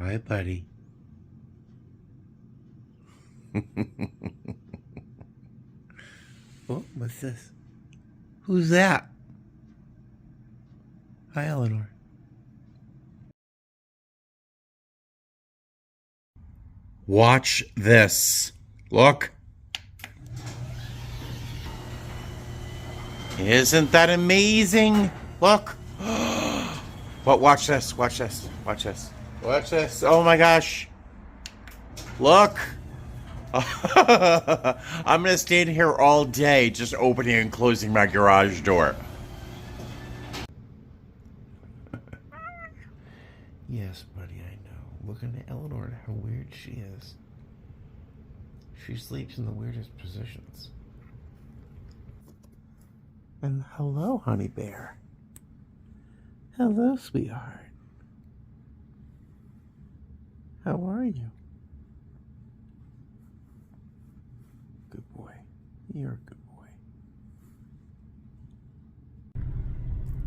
Hi, buddy. Oh, what's this? Who's that? Hi, Eleanor. Watch this. Look. Isn't that amazing? Look. But watch this. Watch this. Watch this. Watch this. Oh my gosh. Look. I'm going to stand here all day just opening and closing my garage door. Yes, buddy, I know. Look at Eleanor and how weird she is. She sleeps in the weirdest positions. And hello, honey bear. Hello, sweetheart. How are you? Good boy. You're a good boy.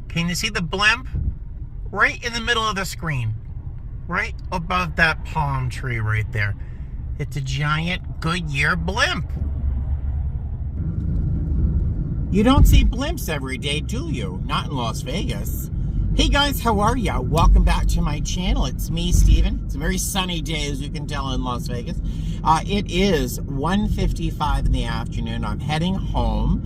Can you see the blimp? Right in the middle of the screen. Right above that palm tree right there. It's a giant Goodyear blimp. You don't see blimps every day, do you? Not in Las Vegas. Hey guys, how are ya? Welcome back to my channel. It's me, Steven. It's a very sunny day, as you can tell, in Las Vegas. It is 1:55 in the afternoon. I'm heading home.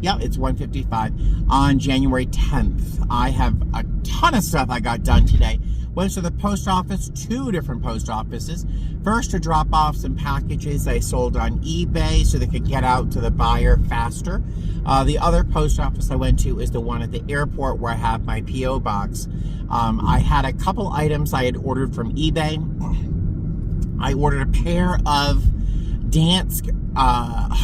Yeah, it's 1:55 on January 10th. I have a ton of stuff I got done today. Went to the post office, 2 different post offices. First, to drop off some packages I sold on eBay so they could get out to the buyer faster. The other post office I went to is the one at the airport where I have my P.O. box. I had a couple items I had ordered from eBay. I ordered a pair of Dansk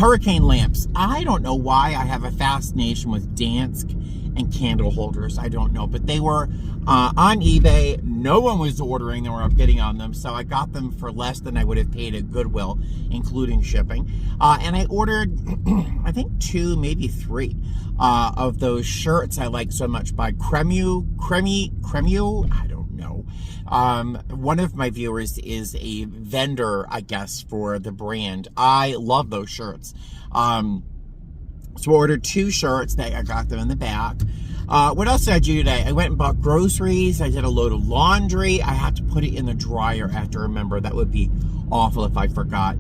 hurricane lamps. I don't know why I have a fascination with Dansk and candle holders. I don't know, but they were on eBay. No one was ordering them or bidding on them, so I got them for less than I would have paid at Goodwill, including shipping. And I ordered, I think 2, maybe 3 of those shirts I like so much by Cremu. I don't know. One of my viewers is a vendor, I guess, for the brand. I love those shirts. So I ordered 2 shirts. I got them in the back. What else did I do today? I went and bought groceries. I did a load of laundry. I had to put it in the dryer. I have to remember. That would be awful if I forgot.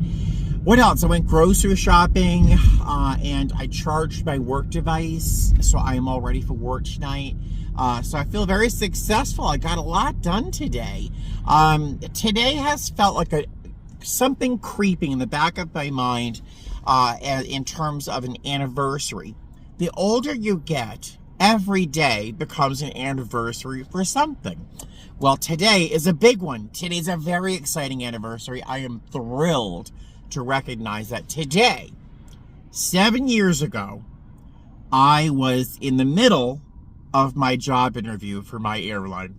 What else? I went grocery shopping, and I charged my work device, so I am all ready for work tonight. So I feel very successful. I got a lot done today. Today has felt like something creeping in the back of my mind in terms of an anniversary. The older you get, every day becomes an anniversary for something. Well, today is a big one. Today's a very exciting anniversary. I am thrilled to recognize that today, 7 years ago, I was in the middle of my job interview for my airline.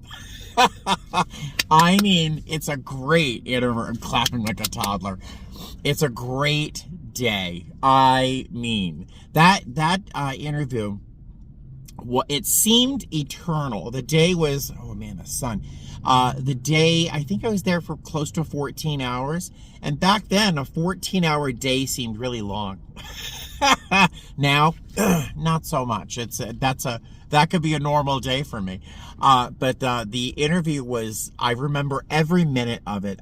I mean, it's a great anniversary. I'm clapping like a toddler. It's a great day. I mean, that interview, it seemed eternal. The day was, oh man, the sun. The day, I think I was there for close to 14 hours. And back then, a 14-hour day seemed really long. Now, not so much. That could be a normal day for me. But the interview was, I remember every minute of it.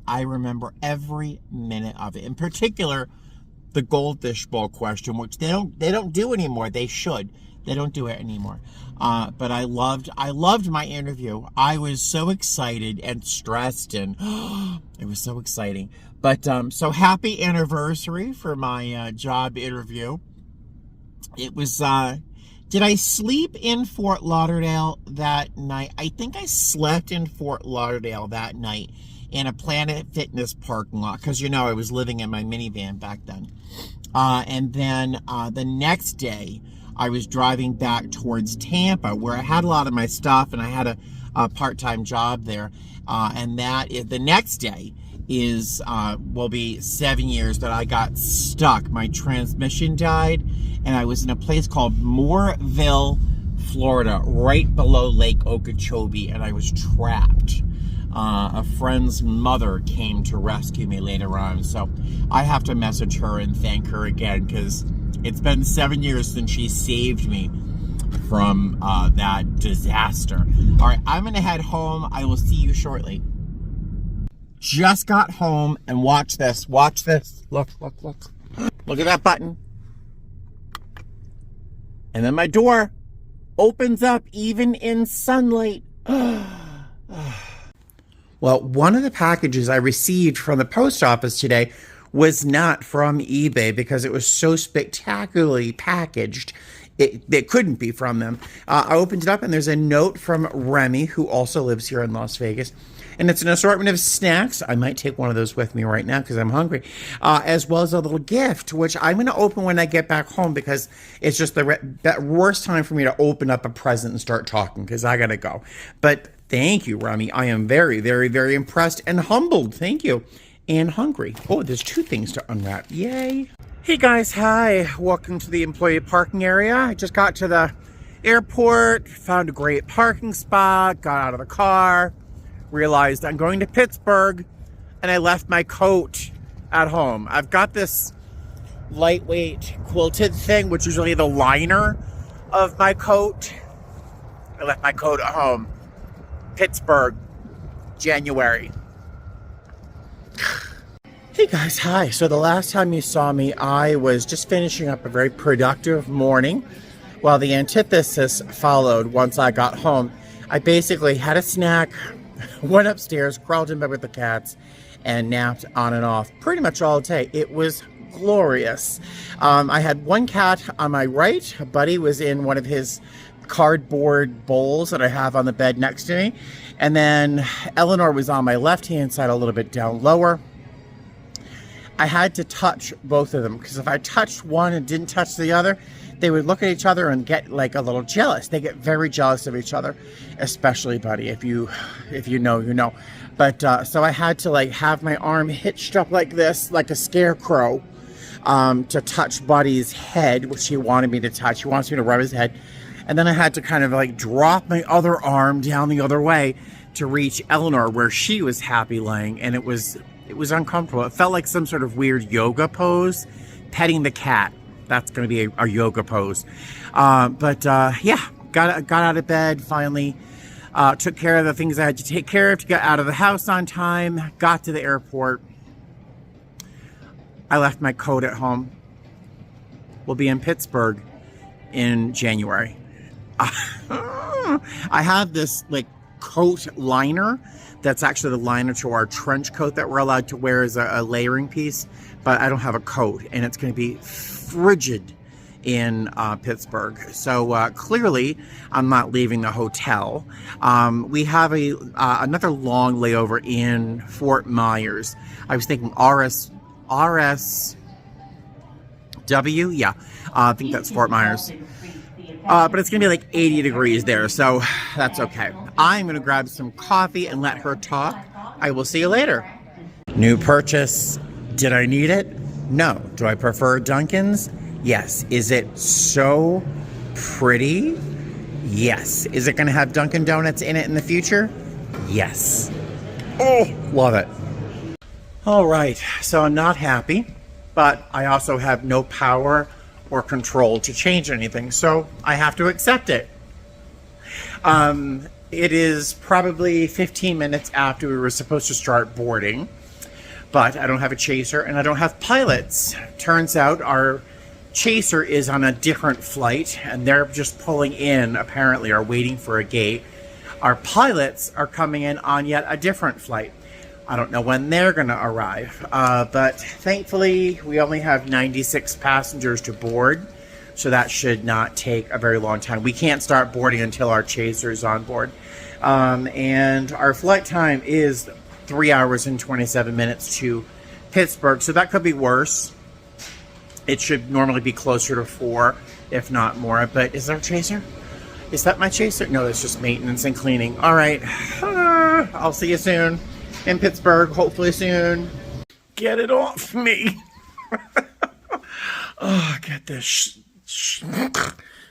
In particular, the goldfish bowl question, which they don't do anymore. They should. They don't do it anymore. But I loved my interview. I was so excited and stressed, and it was so exciting. But so happy anniversary for my job interview. It was, did I sleep in Fort Lauderdale that night? I think I slept in Fort Lauderdale that night in a Planet Fitness parking lot, because, you know, I was living in my minivan back then. And then the next day, I was driving back towards Tampa, where I had a lot of my stuff, and I had a part-time job there. And that is, the next day is, will be 7 years that I got stuck. My transmission died, and I was in a place called Mooreville, Florida, right below Lake Okeechobee, and I was trapped. A friend's mother came to rescue me later on, so I have to message her and thank her again, because it's been 7 years since she saved me from that disaster. All right, I'm gonna head home. I will see you shortly. Just got home, and watch this. Watch this. Look, look, look. Look at that button. And then my door opens up even in sunlight. Well, one of the packages I received from the post office today was not from eBay because it was so spectacularly packaged. It couldn't be from them. I opened it up, and there's a note from Remy, who also lives here in Las Vegas. And it's an assortment of snacks. I might take one of those with me right now because I'm hungry. As well as a little gift, which I'm going to open when I get back home, because it's just that worst time for me to open up a present and start talking, because I got to go. But thank you, Remy. I am very, very, very impressed and humbled. Thank you. And hungry. Oh, there's 2 things to unwrap. Yay. Hey guys, hi. Welcome to the employee parking area. I just got to the airport, found a great parking spot, got out of the car, realized I'm going to Pittsburgh, and I left my coat at home. I've got this lightweight quilted thing, which is really the liner of my coat. I left my coat at home. Pittsburgh, January. Hey guys, hi. So the last time you saw me, I was just finishing up a very productive morning, while the antithesis followed once I got home. I basically had a snack, went upstairs, crawled in bed with the cats, and napped on and off pretty much all day. It was glorious. I had one cat on my right. Buddy was in one of his cardboard bowls that I have on the bed next to me. And then Eleanor was on my left-hand side, a little bit down lower. I had to touch both of them, because if I touched one and didn't touch the other, they would look at each other and get like a little jealous. They get very jealous of each other, especially Buddy. If you know, you know. But so I had to like have my arm hitched up like this, like a scarecrow, to touch Buddy's head, which he wanted me to touch. He wants me to rub his head. And then I had to kind of like drop my other arm down the other way to reach Eleanor where she was happy laying, and it was uncomfortable. It felt like some sort of weird yoga pose, petting the cat. That's going to be a yoga pose. Yeah, got out of bed finally. Took care of the things I had to take care of to get out of the house on time. Got to the airport. I left my coat at home. We'll be in Pittsburgh in January. I have this like coat liner that's actually the liner to our trench coat that we're allowed to wear as a layering piece, but I don't have a coat, and it's going to be frigid in Pittsburgh. So clearly I'm not leaving the hotel. We have another long layover in Fort Myers. I was thinking RSW, yeah, I think that's Fort Myers. But it's going to be like 80 degrees there, so that's okay. I'm going to grab some coffee and let her talk. I will see you later. New purchase. Did I need it? No. Do I prefer Dunkin's? Yes. Is it so pretty? Yes. Is it going to have Dunkin' Donuts in it in the future? Yes. Oh, love it. All right. So I'm not happy, but I also have no power or control to change anything, so I have to accept it. It is probably 15 minutes after we were supposed to start boarding, but I don't have a chaser and I don't have pilots. Turns out our chaser is on a different flight, and they're just pulling in, apparently, or waiting for a gate. Our pilots are coming in on yet a different flight. I don't know when they're going to arrive, but thankfully we only have 96 passengers to board, so that should not take a very long time. We can't start boarding until our chaser is on board, and our flight time is 3 hours and 27 minutes to Pittsburgh, so that could be worse. It should normally be closer to 4, if not more. But is there a chaser? Is that my chaser? No, that's just maintenance and cleaning. All right, I'll see you soon. In Pittsburgh, hopefully soon. Get it off me. Oh, get this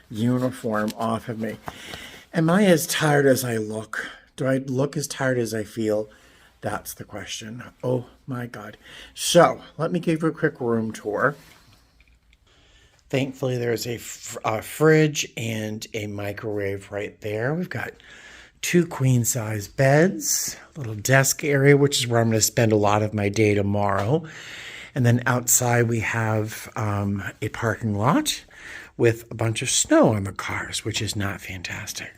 uniform off of me. Am I as tired as I look? Do I look as tired as I feel? That's the question. Oh my God. So let me give you a quick room tour. Thankfully, there's a fridge and a microwave right there. We've got 2 queen size beds, a little desk area, which is where I'm going to spend a lot of my day tomorrow. And then outside we have a parking lot with a bunch of snow on the cars, which is not fantastic.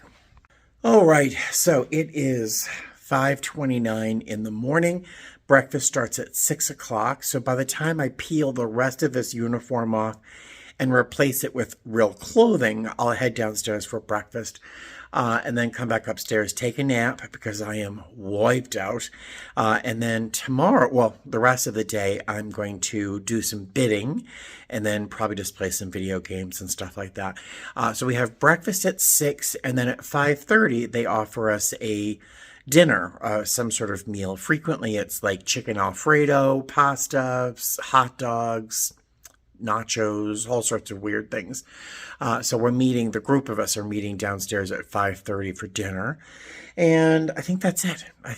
All right, so it is 5:29 in the morning. Breakfast starts at 6 o'clock. So by the time I peel the rest of this uniform off and replace it with real clothing, I'll head downstairs for breakfast and then come back upstairs, take a nap because I am wiped out. And then tomorrow, well, the rest of the day, I'm going to do some bidding and then probably just play some video games and stuff like that. So we have breakfast at 6, and then at 5:30, they offer us a dinner, some sort of meal. Frequently, it's like chicken Alfredo, pasta, hot dogs, nachos, all sorts of weird things. So we're meeting, the group of us are meeting downstairs at 5:30 for dinner. And I think that's it. I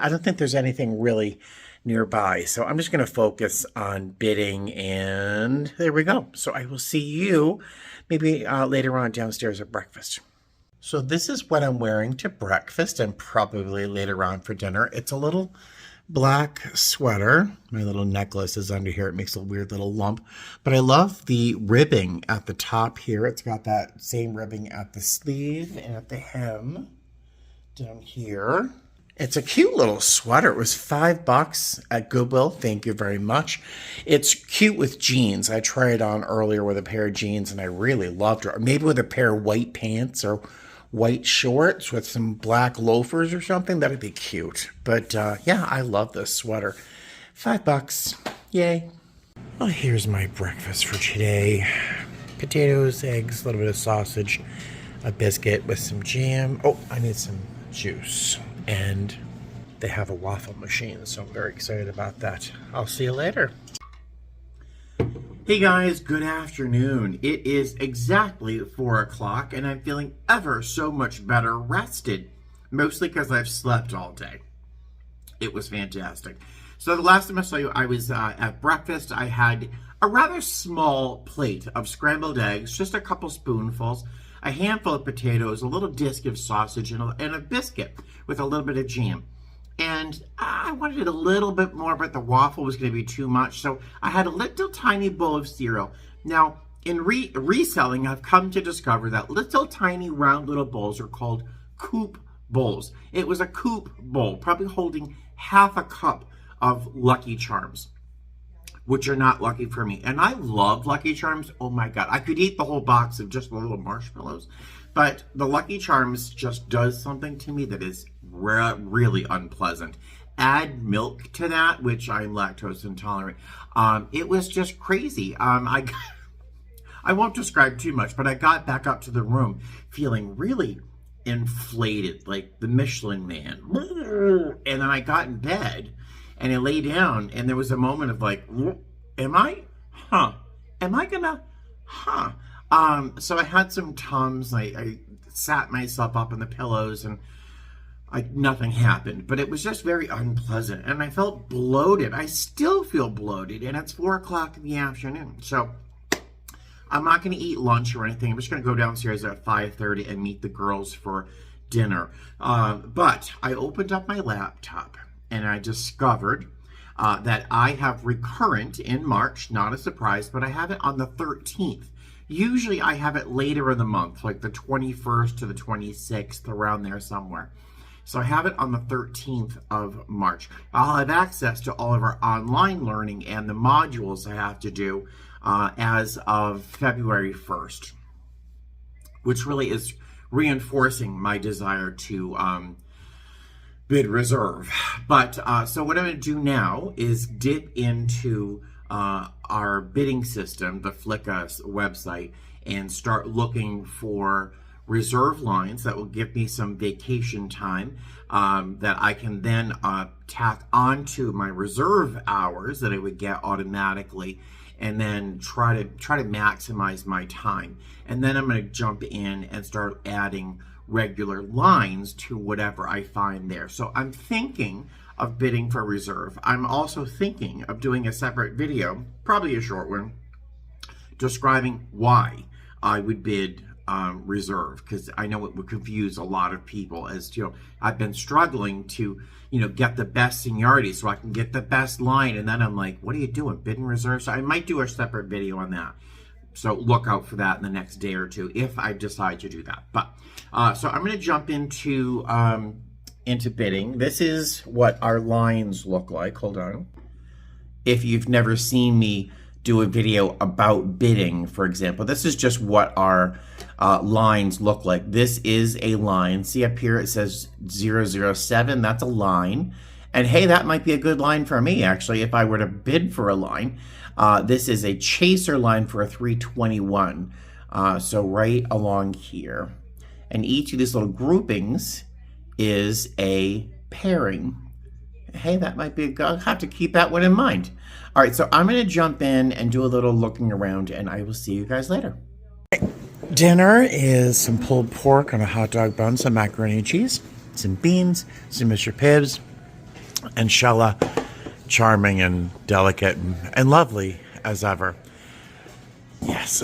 don't think there's anything really nearby. So I'm just going to focus on bidding, and there we go. So I will see you maybe later on downstairs at breakfast. So this is what I'm wearing to breakfast and probably later on for dinner. It's a little black sweater. My little necklace is under here. It makes a weird little lump. But I love the ribbing at the top here. It's got that same ribbing at the sleeve and at the hem down here. It's a cute little sweater. It was $5 at Goodwill. Thank you very much. It's cute with jeans. I tried it on earlier with a pair of jeans and I really loved it. Or maybe with a pair of white pants or white shorts with some black loafers or something. That'd be cute. But yeah, I love this sweater. $5. Yay. Well, here's my breakfast for today. Potatoes, eggs, a little bit of sausage, a biscuit with some jam. Oh, I need some juice. And they have a waffle machine, so I'm very excited about that. I'll see you later. Hey guys, good afternoon. It is exactly 4 o'clock and I'm feeling ever so much better rested, mostly because I've slept all day. It was fantastic. So the last time I saw you, I was at breakfast. I had a rather small plate of scrambled eggs, just a couple spoonfuls, a handful of potatoes, a little disc of sausage, and a biscuit with a little bit of jam. And I wanted a little bit more, but the waffle was going to be too much. So I had a little tiny bowl of cereal. Now, in reselling, I've come to discover that little tiny round little bowls are called coupe bowls. It was a coupe bowl, probably holding half a cup of Lucky Charms, which are not lucky for me. And I love Lucky Charms. Oh my God. I could eat the whole box of just the little marshmallows. But the Lucky Charms just does something to me that is really unpleasant. Add milk to that, which I'm lactose intolerant. It was just crazy. I won't describe too much, but I got back up to the room feeling really inflated, like the Michelin Man. And then I got in bed and I lay down and there was a moment of like, am I gonna, so I had some Tums. I sat myself up on the pillows and nothing happened, but it was just very unpleasant and I felt bloated. I still feel bloated and it's 4 o'clock in the afternoon. So I'm not going to eat lunch or anything. I'm just going to go downstairs at 5:30 and meet the girls for dinner. But I opened up my laptop and I discovered that I have recurrent in March, not a surprise, but I have it on the 13th. Usually I have it later in the month, like the 21st to the 26th, around there somewhere. So I have it on the 13th of March. I'll have access to all of our online learning and the modules I have to do as of February 1st, which really is reinforcing my desire to bid reserve. But so what I'm going to do now is dip into our bidding system, the Flicka website, and start looking for reserve lines that will give me some vacation time that I can then tack onto my reserve hours that I would get automatically, and then try to maximize my time. And then I'm going to jump in and start adding regular lines to whatever I find there. So I'm thinking of bidding for reserve. I'm also thinking of doing a separate video, probably a short one, describing why I would bid reserve, because I know it would confuse a lot of people. As you know, I've been struggling to, get the best seniority so I can get the best line, and then I'm like, what are you doing, bidding reserve? So I might do a separate video on that. So look out for that in the next day or two if I decide to do that. But so I'm going to jump into bidding. This is what our lines look like. Hold on. If you've never seen me do a video about bidding, for example, this is just what our lines look like. This is a line. See up here it says 007. That's a line. And hey, that might be a good line for me, actually, if I were to bid for a line. This is a chaser line for a 321. So right along here. And each of these little groupings is a pairing. Hey, that might be a good, I'll have to keep that one in mind. All right, so I'm going to jump in and do a little looking around, and I will see you guys later. Dinner is some pulled pork on a hot dog bun, some macaroni and cheese, some beans, some Mr. Pibbs, and Shella, charming and delicate and lovely as ever. Yes.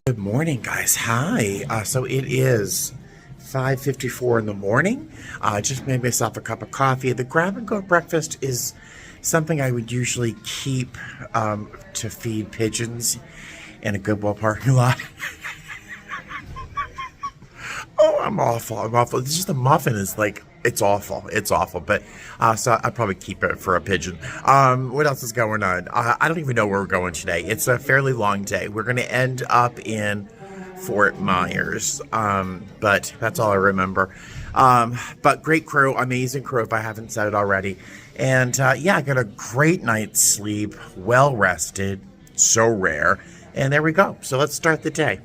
Good morning, guys. Hi. So it is 5:54 in the morning. Just made myself a cup of coffee. The grab-and-go breakfast is something I would usually keep to feed pigeons in a Goodwill parking lot. Oh, I'm awful. This is the muffin is like, it's awful. It's awful. But so I'd probably keep it for a pigeon. What else is going on? I don't even know where we're going today. It's a fairly long day. We're going to end up in Fort Myers. But that's all I remember. But great crew, amazing crew if I haven't said it already. And yeah, I got a great night's sleep, well rested, so rare. And there we go. So let's start the day.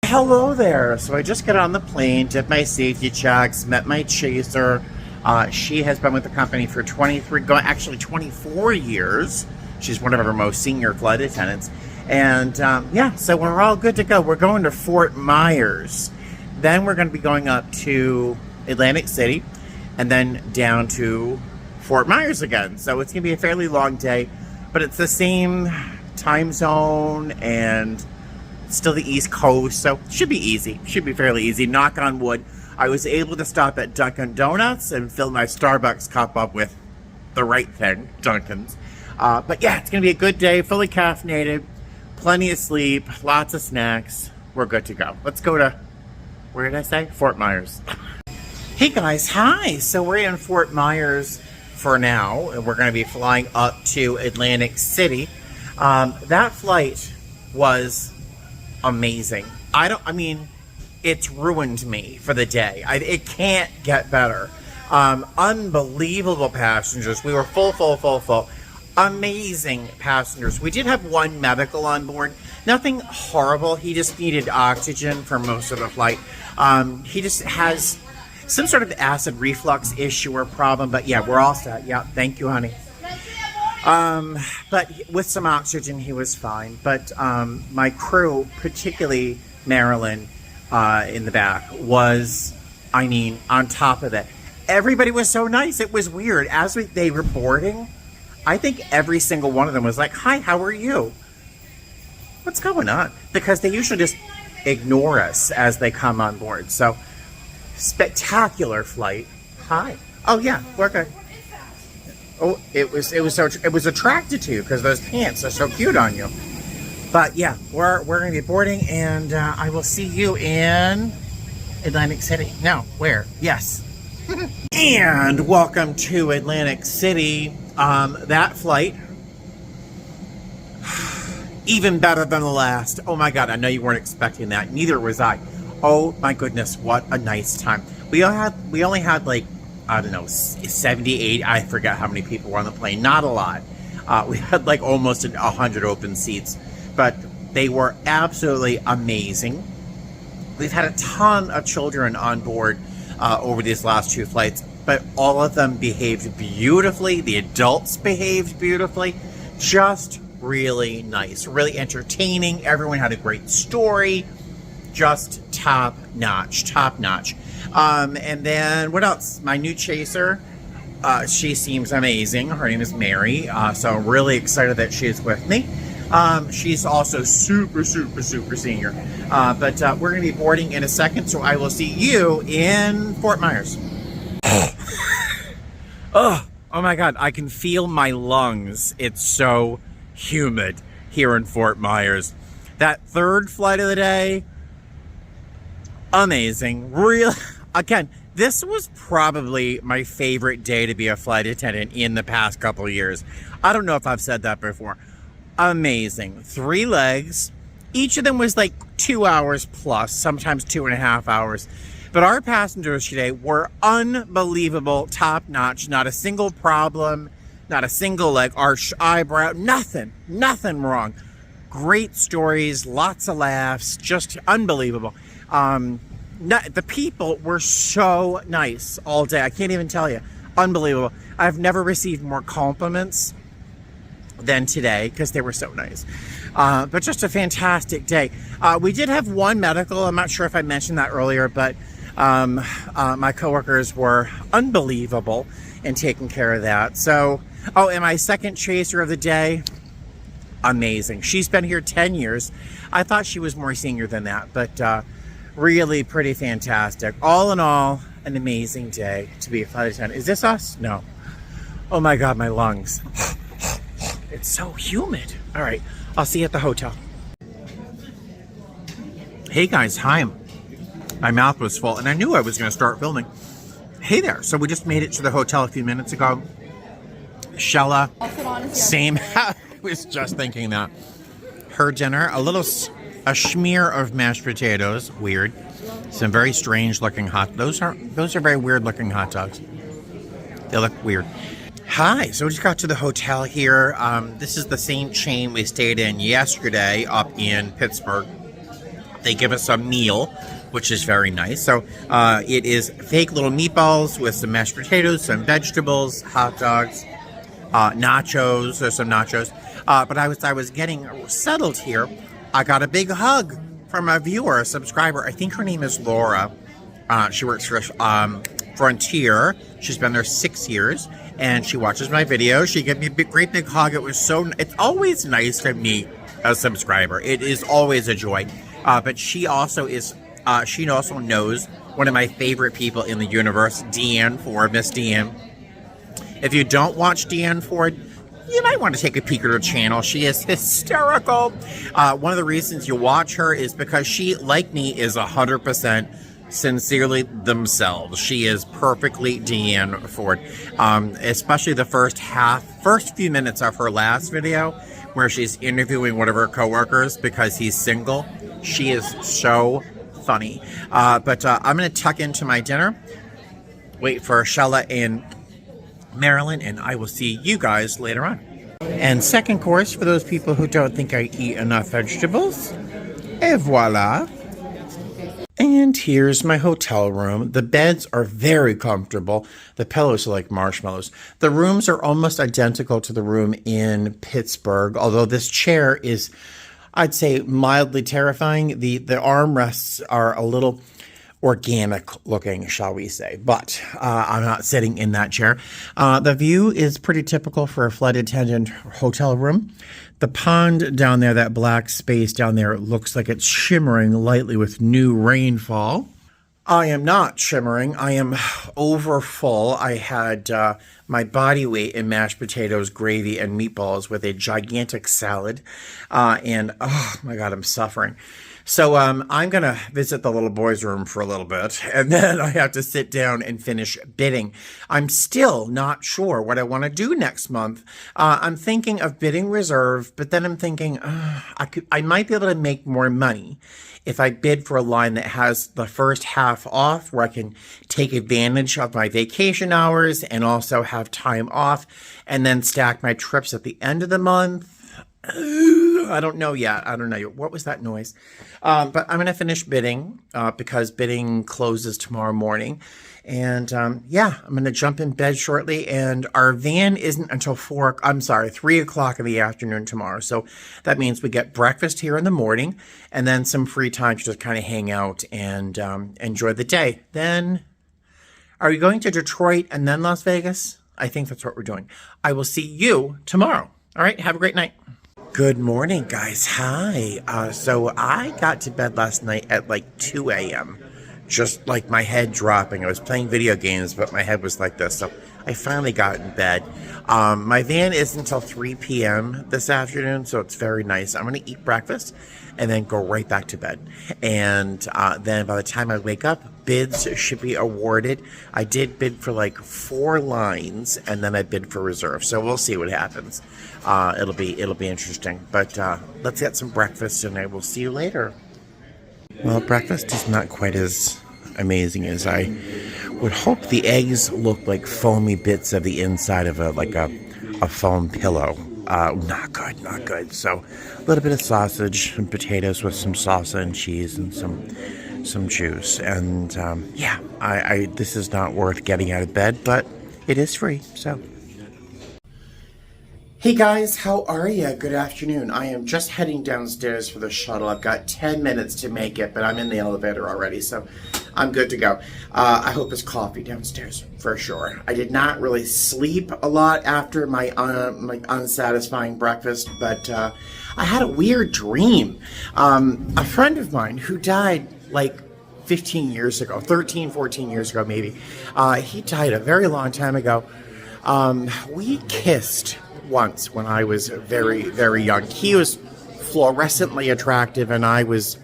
Hello there. So I just got on the plane, did my safety checks, met my chaser. She has been with the company for 24 years. She's one of our most senior flight attendants. And yeah, so we're all good to go. We're going to Fort Myers. Then we're going to be going up to Atlantic City and then down to Fort Myers again. So it's going to be a fairly long day, but it's the same time zone and still the East Coast, so it should be easy. Should be fairly easy. Knock on wood. I was able to stop at Dunkin' Donuts and fill my Starbucks cup up with the right thing, Dunkin's. But yeah, it's going to be a good day, fully caffeinated, plenty of sleep, lots of snacks. We're good to go. Let's go to, where did I say? Fort Myers. Hey guys, hi. So we're in Fort Myers for now, and we're going to be flying up to Atlantic City. That flight was amazing. It's ruined me for the day. It can't get better. Unbelievable passengers. We were full. Amazing passengers. We did have one medical on board. Nothing horrible. He just needed oxygen for most of the flight. He just has some sort of acid reflux issue or problem, but yeah, we're all set. Yeah, thank you, honey. But with some oxygen, he was fine. But my crew, particularly Marilyn in the back, was, on top of it. Everybody was so nice. It was weird. As they were boarding, I think every single one of them was like, hi, how are you? What's going on? Because they usually just ignore us as they come on board. So, spectacular flight. Hi. Oh, yeah, we're good. Oh, it was attracted to you because those pants are so cute on you. But yeah, we're going to be boarding, and I will see you in Atlantic City. No, where? Yes. And welcome to Atlantic City. That flight, even better than the last. Oh my God, I know you weren't expecting that. Neither was I. Oh my goodness, what a nice time. We only had like, I don't know, 78, I forget how many people were on the plane. Not a lot. We had like almost 100 open seats, but they were absolutely amazing. We've had a ton of children on board over these last two flights, but all of them behaved beautifully. The adults behaved beautifully. Just really nice, really entertaining. Everyone had a great story. Just top notch. And then what else? My new chaser, She seems amazing. Her name is Mary. So really excited that she's with me. She's also super senior. But we're going to be boarding in a second, so I will see you in Fort Myers. Oh my God, I can feel my lungs. It's so humid here in Fort Myers. That third flight of the day, amazing. Real, again, this was probably my favorite day to be a flight attendant in the past couple of years. I don't know if I've said that before. Amazing. 3 legs. Each of them was like 2 hours plus, sometimes 2.5 hours. But our passengers today were unbelievable, top notch. Not a single problem, not a single like arched eyebrow, nothing wrong. Great stories, lots of laughs, just unbelievable. The people were so nice all day. I can't even tell you. Unbelievable. I've never received more compliments than today because they were so nice. But just a fantastic day. We did have one medical. I'm not sure if I mentioned that earlier, but my coworkers were unbelievable in taking care of that. So, and my second chaser of the day, amazing. She's been here 10 years. I thought she was more senior than that, but really pretty fantastic. All in all, an amazing day to be a flight attendant. Is this us? No. Oh my God, my lungs. It's so humid. All right, I'll see you at the hotel. Hey guys, hi. My mouth was full and I knew I was going to start filming. Hey there. So we just made it to the hotel a few minutes ago. Shella, same. I was just thinking that. Her dinner, a smear of mashed potatoes. Weird. Some very strange looking those are very weird looking hot dogs. They look weird. Hi, so we just got to the hotel here. This is the same chain we stayed in yesterday up in Pittsburgh. They give us a meal, which is very nice. So it is fake little meatballs with some mashed potatoes, some vegetables, hot dogs, nachos. There's some nachos. But I was getting settled here. I got a big hug from a viewer, a subscriber. I think her name is Laura. She works for Frontier. She's been there 6 years, and she watches my videos. She gave me a great big hug. It's always nice to meet a subscriber. It is always a joy. But she also knows one of my favorite people in the universe, Deanne Ford, Miss Deanne. If you don't watch Deanne Ford, you might want to take a peek at her channel. She is hysterical. One of the reasons you watch her is because she, like me, is 100% sincerely themselves. She is perfectly Deanne Ford. Especially the first few minutes of her last video, where she's interviewing one of her coworkers because he's single. She is so funny. But I'm going to tuck into my dinner, wait for Shella and Marilyn, and I will see you guys later on. And second course, for those people who don't think I eat enough vegetables, et voila. And here's my hotel room. The beds are very comfortable. The pillows are like marshmallows. The rooms are almost identical to the room in Pittsburgh, although this chair is, I'd say, mildly terrifying. The armrests are a little organic looking, shall we say, but I'm not sitting in that chair. The view is pretty typical for a flight attendant hotel room. The pond down there, that black space down there, looks like it's shimmering lightly with new rainfall. I am not shimmering. I am over full. I had my body weight in mashed potatoes, gravy, and meatballs with a gigantic salad. And oh my God, I'm suffering. So I'm going to visit the little boy's room for a little bit, and then I have to sit down and finish bidding. I'm still not sure what I want to do next month. I'm thinking of bidding reserve, but then I'm thinking I might be able to make more money if I bid for a line that has the first half off, where I can take advantage of my vacation hours and also have time off, and then stack my trips at the end of the month. I don't know yet. I don't know. What was that noise? But I'm going to finish bidding because bidding closes tomorrow morning. And yeah, I'm going to jump in bed shortly. And our van isn't until 3 o'clock in the afternoon tomorrow. So that means we get breakfast here in the morning and then some free time to just kind of hang out and enjoy the day. Then, are we going to Detroit and then Las Vegas? I think that's what we're doing. I will see you tomorrow. All right, have a great night. Good morning, guys. Hi. So I got to bed last night at like 2 a.m. Just like my head dropping. I was playing video games, but my head was like this. So I finally got in bed. My van is until 3 p.m. this afternoon, so it's very nice. I'm going to eat breakfast and then go right back to bed. And then by the time I wake up, bids should be awarded. I did bid for like 4 lines, and then I bid for reserve. So we'll see what happens. It'll be interesting. But let's get some breakfast, and I will see you later. Well, breakfast is not quite as amazing as I would hope. The eggs look like foamy bits of the inside of a foam pillow. Not good. So a little bit of sausage and potatoes with some salsa and cheese and some juice. And yeah, this is not worth getting out of bed, but it is free, so. Hey guys, how are you? Good afternoon. I am just heading downstairs for the shuttle. I've got 10 minutes to make it, but I'm in the elevator already, so I'm good to go. I hope it's coffee downstairs, for sure. I did not really sleep a lot after my unsatisfying breakfast, but I had a weird dream. A friend of mine who died like 15 years ago, 13, 14 years ago maybe, he died a very long time ago. We kissed once when I was very, very young. He was fluorescently attractive and I was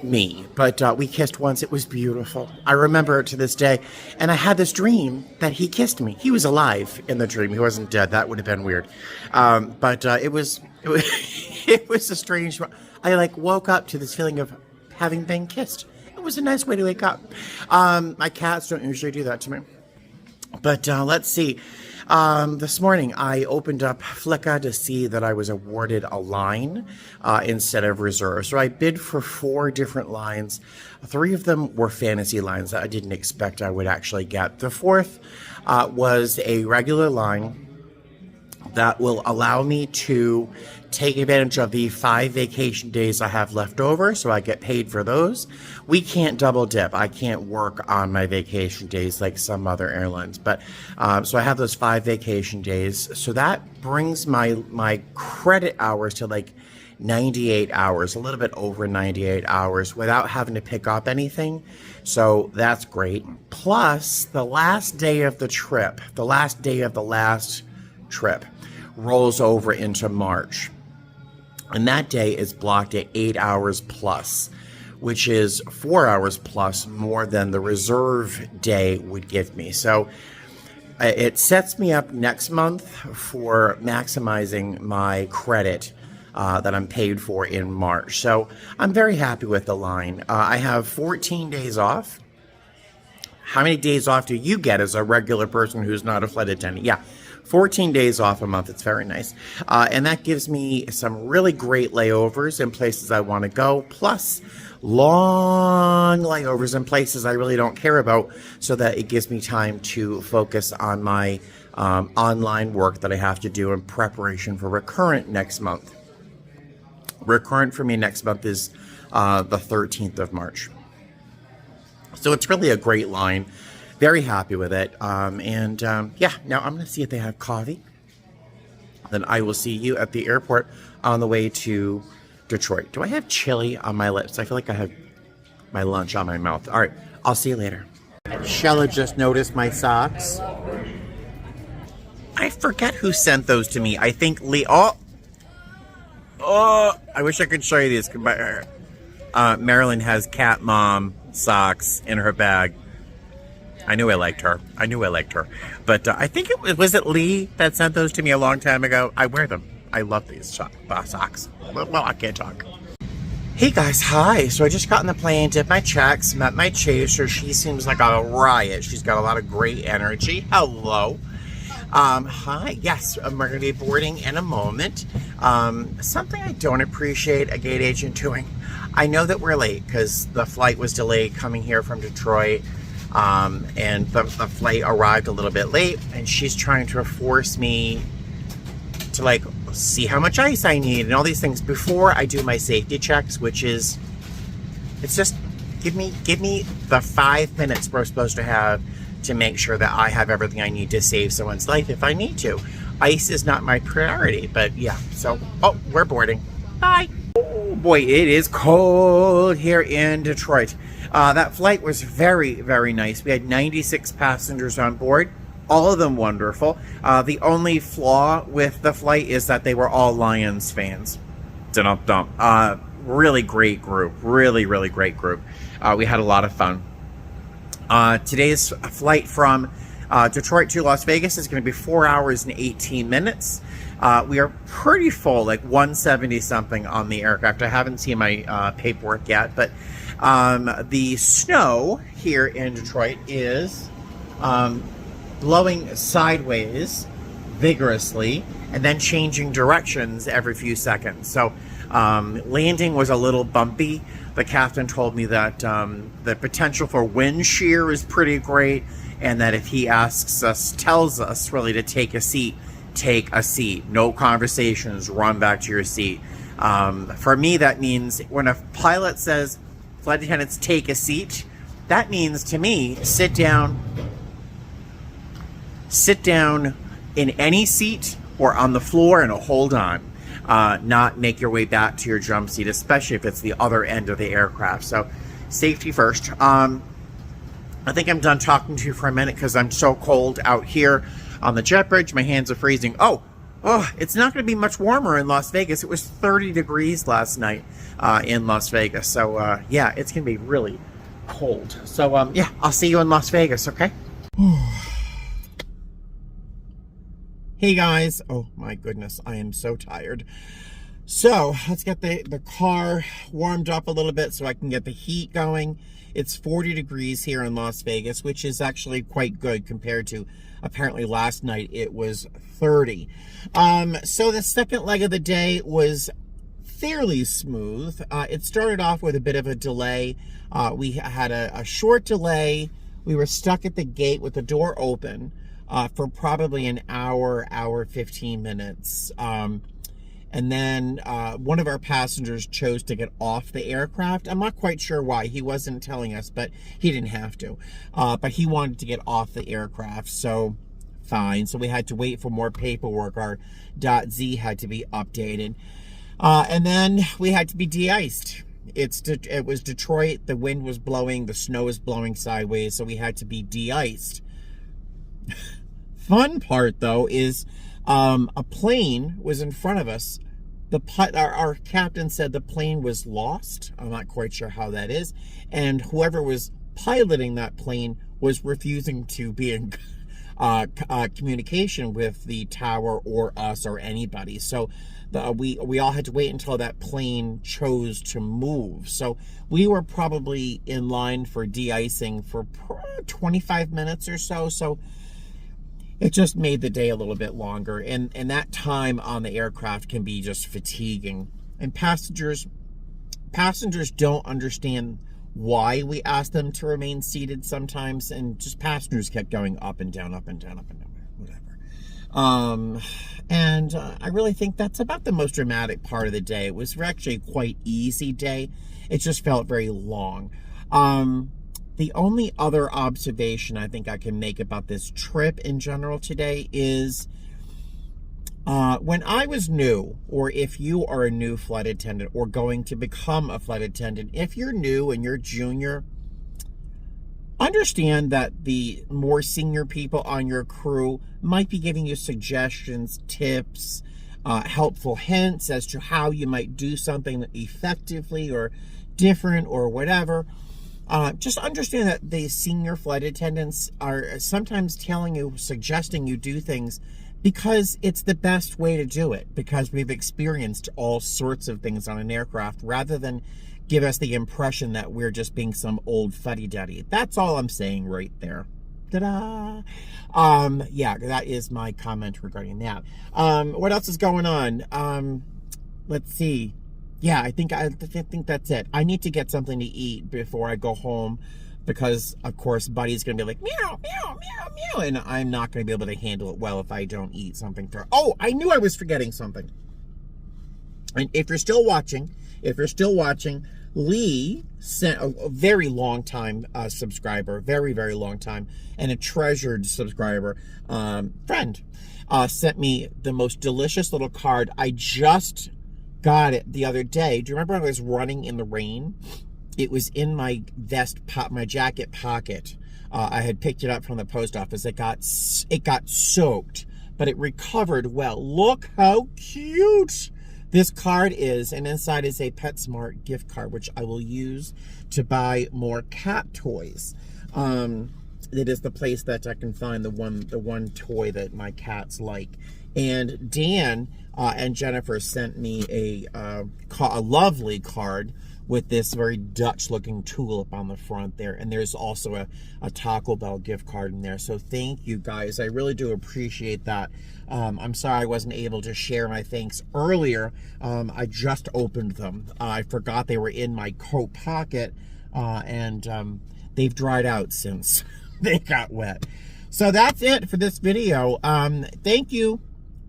me, but we kissed once. It was beautiful. I remember it to this day, and I had this dream that he kissed me. He was alive in the dream. He wasn't dead. That would have been weird. But it was it was a strange. I like woke up to this feeling of having been kissed. It was a nice way to wake up. My cats don't usually do that to me. But let's see. This morning, I opened up Flicka to see that I was awarded a line instead of reserve. So I bid for 4 different lines. 3 of them were fantasy lines that I didn't expect I would actually get. The 4th was a regular line that will allow me to take advantage of the 5 vacation days I have left over, so I get paid for those. We can't double dip. I can't work on my vacation days like some other airlines, but so I have those 5 vacation days. So that brings my credit hours to like 98 hours, a little bit over 98 hours without having to pick up anything. So that's great. Plus, the last day of the trip, the last day of the last trip rolls over into March. And that day is blocked at 8 hours plus, which is 4 hours plus more than the reserve day would give me. So it sets me up next month for maximizing my credit that I'm paid for in March. So I'm very happy with the line. I have 14 days off. How many days off do you get as a regular person who's not a flight attendant? Yeah. 14 days off a month. It's very nice. And that gives me some really great layovers in places I want to go, plus long layovers in places I really don't care about, so that it gives me time to focus on my online work that I have to do in preparation for Recurrent next month. Recurrent for me next month is the 13th of March. So it's really a great line. Very happy with it. Yeah, now I'm going to see if they have coffee. Then I will see you at the airport on the way to Detroit. Do I have chili on my lips? I feel like I have my lunch on my mouth. All right, I'll see you later. Shella just noticed my socks. I forget who sent those to me. I think Lee. Oh, I wish I could show you these. Marilyn has cat mom socks in her bag. I knew I liked her. But I think was it Lee that sent those to me a long time ago? I wear them. I love these socks. Well, I can't talk. Hey guys, hi. So I just got on the plane, did my checks, met my chaser. She seems like a riot. She's got a lot of great energy. Hello. Hi. Yes, we're going to be boarding in a moment. Something I don't appreciate a gate agent doing. I know that we're late because the flight was delayed coming here from Detroit. And the flight arrived a little bit late, and she's trying to force me to like see how much ice I need and all these things before I do my safety checks, which is, it's just give me the 5 minutes we're supposed to have to make sure that I have everything I need to save someone's life if I need to. Ice is not my priority, but yeah. So, oh, we're boarding. Bye. Oh boy, it is cold here in Detroit. That flight was very, very nice. We had 96 passengers on board, all of them wonderful. The only flaw with the flight is that they were all Lions fans. Dum-dum. Really great group. Really, really great group. We had a lot of fun. Today's flight from Detroit to Las Vegas is going to be 4 hours and 18 minutes. We are pretty full, like 170 something on the aircraft. I haven't seen my paperwork yet, but the snow here in Detroit is blowing sideways vigorously and then changing directions every few seconds. So landing was a little bumpy. The captain told me that the potential for wind shear is pretty great, and that if he tells us really to take a seat, take a seat. No conversations, run back to your seat. For me, that means when a pilot says, flight attendants, take a seat, that means to me, sit down in any seat or on the floor and hold on. Not make your way back to your jump seat, especially if it's the other end of the aircraft. So safety first. I think I'm done talking to you for a minute because I'm so cold out here on the jet bridge. My hands are freezing. Oh, it's not going to be much warmer in Las Vegas. It was 30 degrees last night in Las Vegas. So yeah, it's going to be really cold. So yeah, I'll see you in Las Vegas, okay? Hey guys. Oh my goodness, I am so tired. So let's get the car warmed up a little bit so I can get the heat going. It's 40 degrees here in Las Vegas, which is actually quite good compared to apparently last night it was 30. So the second leg of the day was fairly smooth. It started off with a bit of a delay. We had a short delay. We were stuck at the gate with the door open for probably an hour 15 minutes. And then one of our passengers chose to get off the aircraft. I'm not quite sure why. He wasn't telling us, but he didn't have to. But he wanted to get off the aircraft, so fine. So we had to wait for more paperwork. Our .z had to be updated. And then we had to be de-iced. It was Detroit. The wind was blowing. The snow was blowing sideways, so we had to be de-iced. Fun part, though, is a plane was in front of us. Our captain said the plane was lost. I'm not quite sure how that is. And whoever was piloting that plane was refusing to be in communication with the tower or us or anybody. So we all had to wait until that plane chose to move. So we were probably in line for de-icing for 25 minutes or so. So it just made the day a little bit longer, and that time on the aircraft can be just fatiguing. And passengers don't understand why we ask them to remain seated sometimes, and just passengers kept going up and down, whatever. And I really think that's about the most dramatic part of the day. It was actually a quite easy day. It just felt very long. The only other observation I think I can make about this trip in general today is when I was new, or if you are a new flight attendant or going to become a flight attendant, if you're new and you're junior, understand that the more senior people on your crew might be giving you suggestions, tips, helpful hints as to how you might do something effectively or different or whatever. Just understand that the senior flight attendants are sometimes suggesting you do things because it's the best way to do it, because we've experienced all sorts of things on an aircraft, rather than give us the impression that we're just being some old fuddy-duddy. That's all I'm saying right there. Ta-da! Yeah, that is my comment regarding that. What else is going on? Let's see. Yeah, I think that's it. I need to get something to eat before I go home, because of course Buddy's gonna be like meow meow meow meow, and I'm not gonna be able to handle it well if I don't eat something. Oh, I knew I was forgetting something. And if you're still watching, Lee sent a very long time subscriber, very, very long time, and a treasured subscriber, friend, sent me the most delicious little card. I just got it the other day. Do you remember when I was running in the rain? It was in my my jacket pocket. I had picked it up from the post office. It got soaked, but it recovered well. Look how cute this card is, and inside is a PetSmart gift card, which I will use to buy more cat toys. It is the place that I can find the one toy that my cats like. And Dan and Jennifer sent me a lovely card with this very Dutch-looking tulip on the front there. And there's also a Taco Bell gift card in there. So thank you, guys. I really do appreciate that. I'm sorry I wasn't able to share my thanks earlier. I just opened them. I forgot they were in my coat pocket, and they've dried out since they got wet. So that's it for this video. Thank you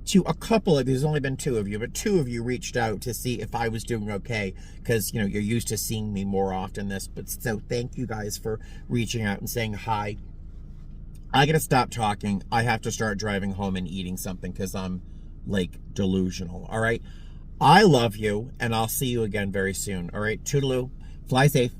to a couple of, there's only been 2 of you, but 2 of you reached out to see if I was doing okay, because, you know, you're used to seeing me more often but so thank you guys for reaching out and saying hi. I gotta stop talking. I have to start driving home and eating something, because I'm, like, delusional, all right? I love you, and I'll see you again very soon, all right? Toodaloo. Fly safe.